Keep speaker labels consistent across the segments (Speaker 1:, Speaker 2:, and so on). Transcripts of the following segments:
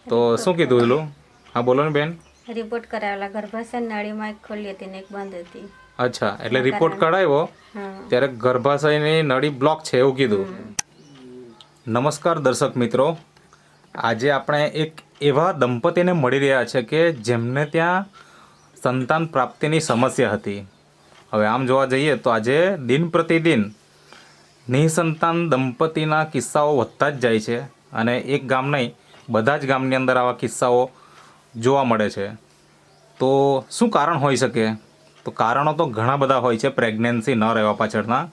Speaker 1: તો શું કીધું પેલું? હા બોલો ને બેન.
Speaker 2: રિપોર્ટ કરાવેલા, ગર્ભાશય નળીમાં એક ખુલ્લી હતી ને એક બંધ હતી.
Speaker 1: અચ્છા, એટલે રિપોર્ટ કઢાવ્યો ત્યારે ગર્ભાશયની નળી બ્લોક છે એવું કીધું. નમસ્કાર દર્શક મિત્રો, આજે આપણે એક એવા દંપતીને મળી રહ્યા છે કે જેમને ત્યાં સંતાન પ્રાપ્તિની સમસ્યા હતી. હવે આમ જોવા જઈએ તો આજે દિન પ્રતિદિન નિસંતાન દંપતીના કિસ્સાઓ વધતા જ જાય છે અને એક ગામ નહીં, બધા જ ગામની અંદર આવા કિસ્સાઓ જોવા મળે છે. તો શું કારણ હોઈ શકે? તો કારણો તો ઘણા બધા હોય છે પ્રેગ્નન્સી ન રહેવા પાછળના,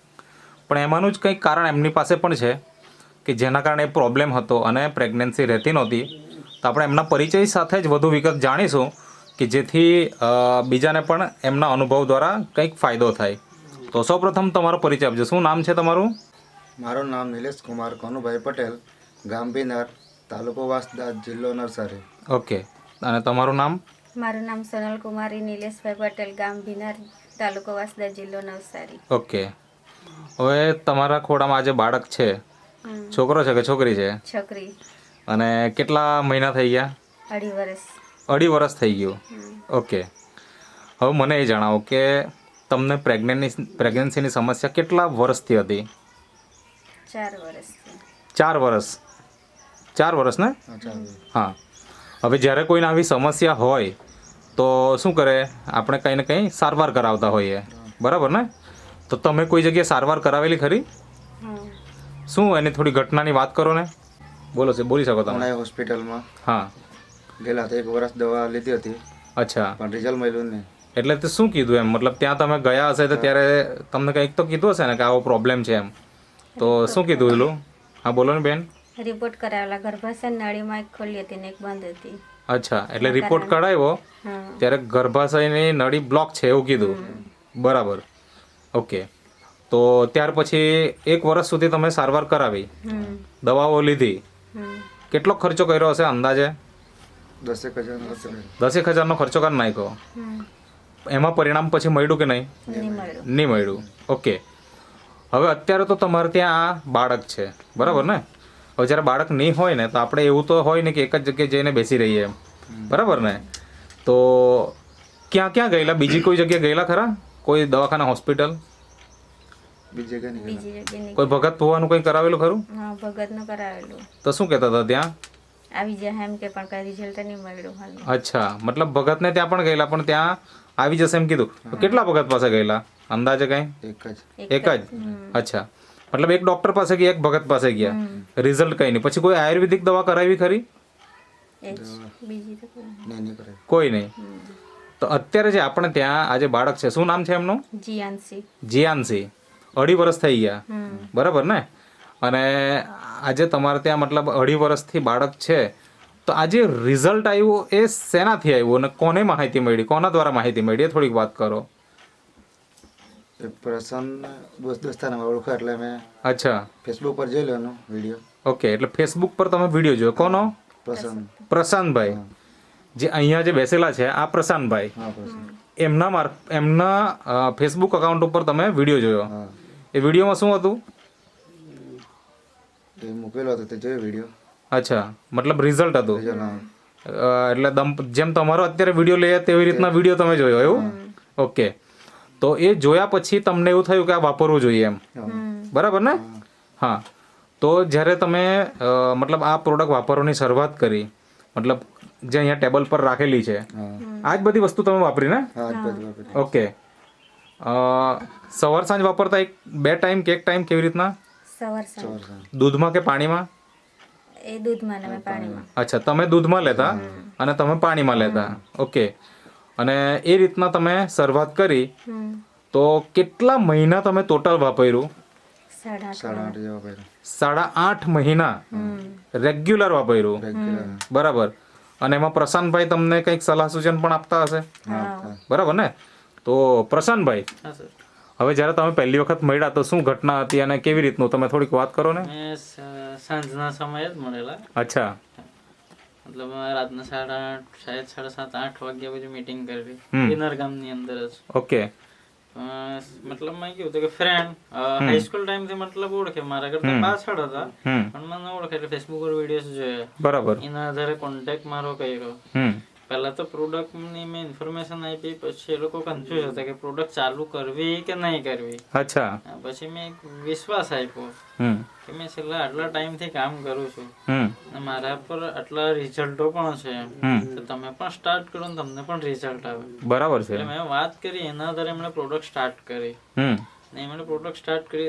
Speaker 1: પણ એમાંનું જ કંઈક કારણ એમની પાસે પણ છે કે જેના કારણે પ્રોબ્લેમ હતો અને પ્રેગ્નન્સી રહેતી નહોતી. તો આપણે એમના પરિચય સાથે જ વધુ વિગત જાણીશું કે જેથી બીજાને પણ એમના અનુભવ દ્વારા કંઈક ફાયદો થાય. તો સૌપ્રથમ તમારો પરિચય આપજો. શું નામ છે તમારું?
Speaker 3: મારું નામ નિલેશ કુમાર કનુભાઈ પટેલ, ગામ બિનાર, તાલુકો વાંસદા, જિલ્લો નવસારી.
Speaker 1: ઓકે, અને તમારું નામ?
Speaker 2: મારું નામ સોનલ કુમારી નિલેશભાઈ પટેલ, ગામ ભીનાર, તાલુકો વાંસદા, જિલ્લો નવસારી.
Speaker 1: ઓકે, હવે તમારા ખોડામાં આજે બાળક છે, છોકરો છે કે છોકરી છે?
Speaker 2: છોકરી.
Speaker 1: અને કેટલા મહિના થઈ ગયા?
Speaker 2: 2.5 વર્ષ.
Speaker 1: 2.5 વર્ષ થઈ ગયું. ઓકે, હવે મને એ જણાવો કે તમને પ્રેગ્નન્સીની સમસ્યા કેટલા વર્ષથી હતી?
Speaker 2: 4 વર્ષથી.
Speaker 1: 4 વર્ષ. 4 વર્ષ ને? હા. હવે જ્યારે કોઈને આવી સમસ્યા હોય તો શું કરે? આપણે કંઈ ને કંઈ સારવાર કરાવતા હોઈએ, બરાબર ને? તો તમે કોઈ જગ્યાએ સારવાર કરાવેલી ખરી? શું એની થોડી ઘટનાની વાત કરો ને. બોલો છે, બોલી શકો તમે.
Speaker 3: ઉનાઈ હોસ્પિટલમાં
Speaker 1: હા
Speaker 3: ગયેલા હતા, 1 વર્ષ દવા લીધી હતી,
Speaker 1: અચ્છા,
Speaker 3: પણ રિઝલ્ટ મળ્યું નહીં.
Speaker 1: એટલે તે શું કીધું એમ? મતલબ ત્યાં તમે ગયા હશે તો ત્યારે તમને કંઈક તો કીધું હશે ને કે આવો પ્રોબ્લેમ છે એમ. તો શું કીધું પેલું? હા બોલો ને બેન.
Speaker 2: રિપોર્ટ કરાવેલા, ગર્ભાશય નળીમાં એક ખુલ્લી હતી ને એક બંધ હતી.
Speaker 1: અચ્છા, એટલે રિપોર્ટ કઢાવ્યો ત્યારે ગર્ભાશયની નળી બ્લોક છે એવું કીધું, બરાબર. ઓકે, તો ત્યાર પછી 1 વર્ષ સુધી તમે સારવાર કરાવી, દવાઓ લીધી, કેટલો ખર્ચો કર્યો હશે અંદાજે?
Speaker 3: 10,000 ખર્ચો કર્યો.
Speaker 1: 10,000નો ખર્ચો કરી નાખ્યો. એમાં પરિણામ પછી મળ્યું કે નહીં?
Speaker 2: નહીં મળ્યું.
Speaker 1: નહીં મળ્યું. ઓકે, હવે અત્યારે તો તમારે ત્યાં આ બાળક છે, બરાબર ને? હવે જ્યારે બાળક નહીં હોય ને તો આપણે એવું તો હોય ને કે એક જ જગ્યાએ જઈને બેસી રહીએ એમ, બરાબર ને? તો ક્યાં ક્યાં ગયેલા? બીજી કોઈ જગ્યાએ ગયેલા ખરા? કોઈ દવાખાના, હોસ્પિટલ?
Speaker 3: બીજી જગ્યાએ નહીં
Speaker 2: બીજી જગ્યાએ નહીં.
Speaker 1: કોઈ ભગત હોવાનું કંઈ કરાવેલું ખરું?
Speaker 2: હા, ભગતનું કરાવેલું.
Speaker 1: તો શું કહેતા હતા ત્યાં?
Speaker 2: આવી જાય એમ કે પણ કઈ રિઝલ્ટ નહીં મળ્યું હાલ.
Speaker 1: અચ્છા, મતલબ ભગતને ત્યાં પણ ગયેલા પણ ત્યાં આવી જશે એમ કીધું. તો કેટલા ભગત પાસે ગયેલા અંદાજે કંઈ?
Speaker 3: એક જ.
Speaker 1: એક જ? અચ્છા, મતલબ એક ડોક્ટર પાસે ગયા, એક ભગત પાસે ગયા, રિઝલ્ટ કંઈ નહીં. પછી કોઈ આયુર્વેદિક દવા કરાવી ખરી?
Speaker 2: એ જ. બીજી તો કોઈ નહીં.
Speaker 3: નહીં કરે.
Speaker 1: કોઈ નહીં. તો અત્યારે જે આપણે ત્યાં આજે બાળક છે, શું નામ છે એમનું?
Speaker 2: જીયાનસી.
Speaker 1: જીયાનસી. 2.5 વર્ષ થઈ ગયા, બરાબર ને? અને આજે તમારે ત્યાં મતલબ 2.5 વર્ષથી બાળક છે, તો આજે રિઝલ્ટ આવ્યું એ શેનાથી આવ્યું અને કોને માહિતી મળી, કોના દ્વારા માહિતી મળી, એ થોડીક વાત કરો.
Speaker 3: એ પ્રસન્ન દોસ્તાને ઓળખો એટલે મેં
Speaker 1: અચ્છા,
Speaker 3: ફેસબુક પર જોઈ લેવાનો વિડીયો.
Speaker 1: ઓકે, એટલે ફેસબુક પર તમે વિડીયો જોયો. કોનો?
Speaker 3: પ્રસન્ન.
Speaker 1: પ્રશાંતભાઈ. જે અહીંયા જે બેસેલા છે આ પ્રશાંતભાઈ,
Speaker 3: હા, પ્રસન્ન.
Speaker 1: એમના ફેસબુક અકાઉન્ટ ઉપર તમે વિડીયો જોયો.
Speaker 3: હા,
Speaker 1: એ વિડીયોમાં શું હતું?
Speaker 3: એ મૂકેલો હતો તે જોયો વિડીયો.
Speaker 1: અચ્છા, મતલબ રિઝલ્ટ હતું.
Speaker 3: રિઝલ્ટ હા.
Speaker 1: એટલે જેમ તમારો અત્યારે વિડીયો લઈએ તેવી રીતના વિડીયો તમે જોયો એવું? ઓકે, તો એ જોયા પછી તમને એવું થયું કે આ વાપરવું જોઈએ એમ, બરાબર ને? હા, તો જ્યારે તમે મતલબ આ પ્રોડક્ટ વાપરવાની શરૂઆત કરી, મતલબ જે અહીંયા ટેબલ પર રાખેલી છે આ જ બધી વસ્તુ તમે વાપરી ને?
Speaker 3: હા, જ બધું વાપરી.
Speaker 1: ઓકે, સવાર સાંજ વાપરતા 2 ટાઈમ કે 1 ટાઈમ કેવી રીતના?
Speaker 2: સવાર સાંજ.
Speaker 3: સવાર સાંજ.
Speaker 1: દૂધમાં કે પાણીમાં?
Speaker 2: એ દૂધમાં ને અમે પાણીમાં.
Speaker 1: અચ્છા, તમે દૂધમાં લેતા અને તમે પાણીમાં લેતા. ઓકે, અને એ રીતના તમે શરૂઆત કરી તો કેટલા મહિના તમે ટોટલ વાપર્યું?
Speaker 2: 8.5.
Speaker 3: 8.5 જેવા કર્યો.
Speaker 1: 8.5 મહિના રેગ્યુલર વાપર્યું,
Speaker 3: રેગ્યુલર.
Speaker 1: બરાબર. અને એમાં પ્રશાંતભાઈ તમને કંઈક સલાહ સૂચન પણ આપતા હશે,
Speaker 2: હા.
Speaker 1: બરાબર ને? તો પ્રશાંતભાઈ, હવે જ્યારે તમે પહેલી વખત મળ્યા તો શું ઘટના હતી અને કેવી રીતનું, તમે થોડીક વાત કરો ને.
Speaker 4: સાંજના સમયે જ મળેલા,
Speaker 1: અચ્છા,
Speaker 4: મતલબ રાતના 7:30 શાયદ 7:30 8 વાગ્યા પછી મીટિંગ કરેલી વિનર ગામની અંદર જ.
Speaker 1: ઓકે,
Speaker 4: મતલબ મેં કેવું હતું કે ફ્રેન્ડ હાઈસ્કૂલ ટાઈમ થી મતલબ ઓળખે, મારા કરતા પાછળ હતા પણ મને ઓળખે, એટલે ફેસબુક પર વિડીયોઝ જોયા,
Speaker 1: બરાબર.
Speaker 4: એના આધારે કોન્ટેક્ટ મારો કર્યો. પહેલા તો પ્રોડક્ટ ની મેં ઇન્ફોર્મેશન આપી, પછી એ લોકો કન્ફ્યુઝ હતા કે પ્રોડક્ટ ચાલુ કરવી કે નહીં કરવી.
Speaker 1: અચ્છા.
Speaker 4: પછી મેં એક વિશ્વાસ આપ્યો કે મેં છેલ્લા આટલા ટાઈમ થી કામ કરું છું અને મારા પર આટલા રિઝલ્ટો પણ છે, તો તમે પણ સ્ટાર્ટ કરો ને તમને પણ રિઝલ્ટ આવે.
Speaker 1: બરાબર છે.
Speaker 4: એટલે મેં વાત કરી, એના આધારે એમણે પ્રોડક્ટ સ્ટાર્ટ કરી. ને એમણે પ્રોડક્ટ સ્ટાર્ટ કરી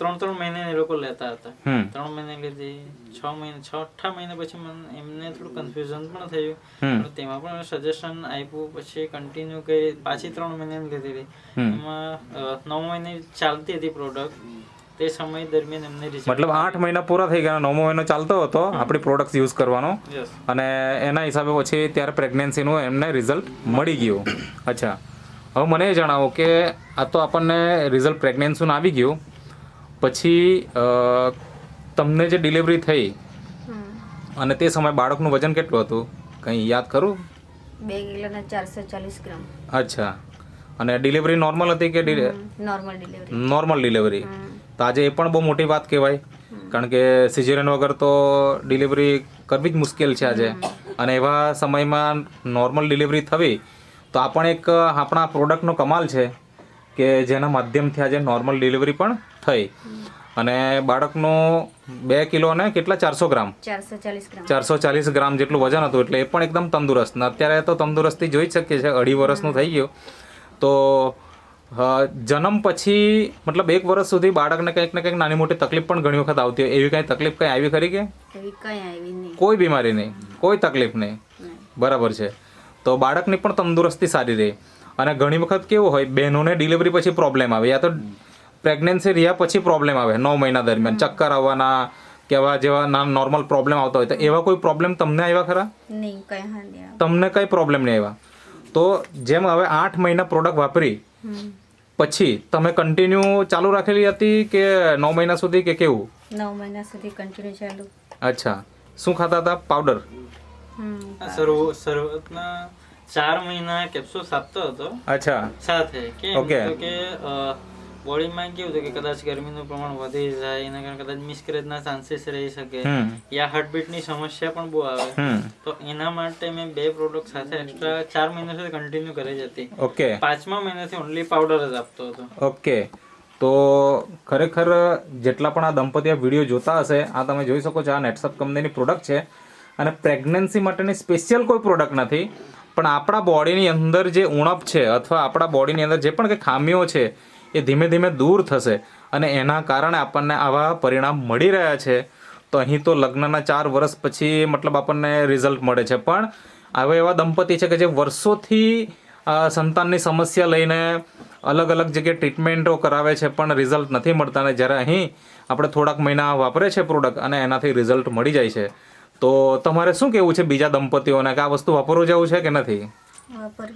Speaker 4: 3 મહિને એ લોકો લેતા હતા. 3 મહિને લીધી, 6 મહિને પછી મને એમને થોડું કન્ફ્યુઝન પણ થયું, પણ તેમાં પણ સજેશન આપ્યું. પછી કન્ટિન્યુ કરી, પાછી 3 મહિને લીધી. એમાં 9 મહિને ચાલતી હતી પ્રોડક્ટ. તે સમય દરમિયાન એમને
Speaker 1: મતલબ 8 મહિના પૂરા થઈ ગયા, 9મો મહિનો ચાલતો હતો આપણી પ્રોડક્ટ યુઝ કરવાનો, અને એના હિસાબે પછી ત્યારે પ્રેગ્નન્સીનું એમને રિઝલ્ટ મળી ગયું. અચ્છા, હવે મને એ જણાવો કે આ તો આપણને રિઝલ્ટ પ્રેગ્નન્સીનું આવી ગયું, પછી તમને જે ડિલિવરી થઈ અને તે સમયે બાળકનું વજન કેટલું હતું, કંઈ યાદ કરું?
Speaker 2: 2 કિલોના 440 ગ્રામ.
Speaker 1: અચ્છા, અને ડિલિવરી નોર્મલ હતી કે
Speaker 2: નોર્મલ ડિલિવરી?
Speaker 1: Normal delivery. તો આજે એ પણ બહુ મોટી વાત કહેવાય, કારણ કે સિઝેરિયન વગર તો ડિલિવરી કરવી જ મુશ્કેલ છે આજે, અને એવા સમયમાં નોર્મલ ડિલિવરી થવી તો આ પણ એક આપણા પ્રોડક્ટનો કમાલ છે કે જેના માધ્યમથી આજે નોર્મલ ડિલિવરી પણ થઈ. અને બાળકનું 2 કિલો ને કેટલા 400 ગ્રામ
Speaker 2: 440 ગ્રામ
Speaker 1: 440 ગ્રામ જેટલું વજન હતું, એટલે એ પણ એકદમ તંદુરસ્ત. ને અત્યારે તો તંદુરસ્તી જોઈ જ શકીએ છીએ, 2.5 વર્ષનું થઈ ગયું. તો જન્મ પછી મતલબ 1 વર્ષ સુધી બાળકને કંઈક ને કંઈક નાની મોટી તકલીફ પણ ઘણી વખત આવતી હોય, એવી કંઈ તકલીફ કંઈ આવી ખરી કે?
Speaker 2: એવી કંઈ આવી નહીં,
Speaker 1: કોઈ બીમારી નહીં, કોઈ તકલીફ નહીં. બરાબર છે. તો બાળકની પણ તંદુરસ્તી સારી રહે. અને ઘણી વખત કેવું હોય, બહેનોને ડિલિવરી પછી પ્રોબ્લેમ આવે, યા તો પ્રેગ્નન્સી રહ્યા પછી પ્રોબ્લેમ આવે, 9 મહિના દરમિયાન ચક્કર આવવાના કે આવા જેવા નોર્મલ પ્રોબ્લેમ આવતા હોય, તો એવા કોઈ પ્રોબ્લેમ તમને આવ્યા ખરા?
Speaker 2: નહીં, કંઈ હાંડી
Speaker 1: તમને કંઈ પ્રોબ્લેમ નહીં આવ્યા? તો જેમ હવે 8 મહિના પ્રોડક્ટ વાપરી પછી તમે કન્ટિન્યુ ચાલુ રાખેલી હતી કે 9 મહિના સુધી કે કેવું?
Speaker 2: 9 મહિના સુધી કન્ટિન્યુ ચાલુ.
Speaker 1: અચ્છા, શું ખાતા હતા? પાવડર?
Speaker 4: શરૂઆતના 4 મહિના કેપ્સ્યુલ્સ આપતો હતો.
Speaker 1: અચ્છા,
Speaker 4: સાથે કેમ
Speaker 1: ઓકે.
Speaker 4: તો કે બોડીમાં કેવું હતું કે કદાચ ગરમીનું પ્રમાણ વધી જાય, એના કારણે કદાચ મિસકેરેજના ચાન્સીસ રહી શકે, યા હાર્ટબીટની સમસ્યા પણ બહુ આવે. તો એના માટે મેં 2 પ્રોડક્ટ સાથે એક્સ્ટ્રા 4 મહિના સુધી કન્ટિન્યુ કરી જ હતી.
Speaker 1: ઓકે.
Speaker 4: 5મા મહિનાથી ઓનલી પાવડર જ આપતો હતો.
Speaker 1: ઓકે. તો ખરેખર જેટલા પણ આ દંપતીઓ વિડીયો જોતા હશે, આ તમે જોઈ શકો છો, આ નેટસપ કંપનીની પ્રોડક્ટ છે, અને પ્રેગ્નન્સી માટેની સ્પેશિયલ કોઈ પ્રોડક્ટ નથી, પણ આપણા બોડીની અંદર જે ઉણપ છે અથવા આપણા બોડીની અંદર જે પણ કંઈ ખામીઓ છે એ ધીમે ધીમે દૂર થશે, અને એના કારણે આપણને આવા પરિણામ મળી રહ્યા છે. તો અહીં તો લગ્નના 4 વર્ષ પછી મતલબ આપણને રિઝલ્ટ મળે છે, પણ આવા એવા દંપતી છે કે જે વર્ષોથી સંતાનની સમસ્યા લઈને અલગ અલગ જગ્યાએ ટ્રીટમેન્ટો કરાવે છે, પણ રિઝલ્ટ નથી મળતા. અને જ્યારે અહીં આપણે થોડાક મહિના વાપરે છે પ્રોડક્ટ અને એનાથી રિઝલ્ટ મળી જાય છે. તો તમારે શું કહેવું છે બીજા દંપતીઓને કે આ વસ્તુ વાપરવું જવું છે કે નથી?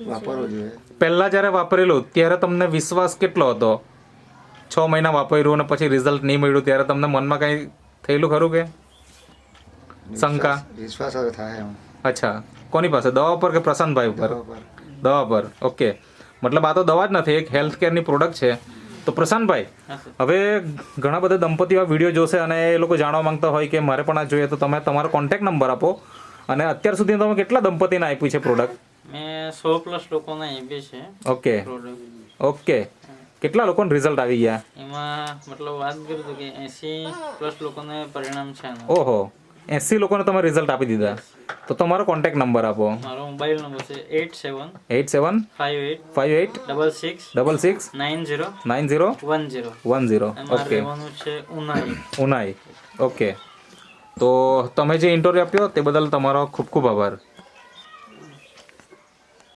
Speaker 3: વાપરવું જોઈએ.
Speaker 1: પહેલાં જ્યારે વાપરેલું ત્યારે તમને વિશ્વાસ કેટલો હતો? 6 મહિના વાપર્યું અને પછી રિઝલ્ટ નહીં મળ્યું ત્યારે તમને મનમાં કંઈ થયેલું ખરું કે શંકા?
Speaker 3: વિશ્વાસ હવે થાય એમ.
Speaker 1: અચ્છા, કોની પાસે? દવા પર કે પ્રશાંતભાઈ ઉપર? દવા પર. ઓકે, મતલબ આ તો દવા જ નથી, એક હેલ્થ કેરની પ્રોડક્ટ છે. તો પ્રશાંતભાઈ, હવે ઘણા બધા દંપતીઓ આ વિડીયો જોશે અને એ લોકો જાણવા માંગતા હોય કે મારે પણ આ જોઈએ, તો તમે તમારો કોન્ટેક્ટ નંબર આપો. અને અત્યાર સુધી તમે કેટલા દંપતીને આપ્યું છે પ્રોડક્ટ?
Speaker 4: મેં 100+ લોકોને આપી છે.
Speaker 1: ઓકે.
Speaker 4: પ્રોડક્ટ.
Speaker 1: ઓકે. કેટલા લોકોને રિઝલ્ટ આવી ગયા?
Speaker 4: એમાં મતલબ વાત કરું તો કે 80+ લોકોને પરિણામ છે.
Speaker 1: ઓહો, 80 લોકોને તમે રિઝલ્ટ આપી દીધા. તો તમારો કોન્ટેક્ટ નંબર આપો.
Speaker 4: મારો મોબાઈલ નંબર છે
Speaker 1: 87 58
Speaker 4: 66
Speaker 1: 66
Speaker 4: 90
Speaker 1: 90
Speaker 4: 10.
Speaker 1: 10. ઓકે.
Speaker 4: રહેવાનું છે
Speaker 1: ઉનાઈ. ઓકે. તો તમે જે ઇન્ટરવ્યુ આપ્યો તે બદલ તમારો ખૂબ ખૂબ આભાર.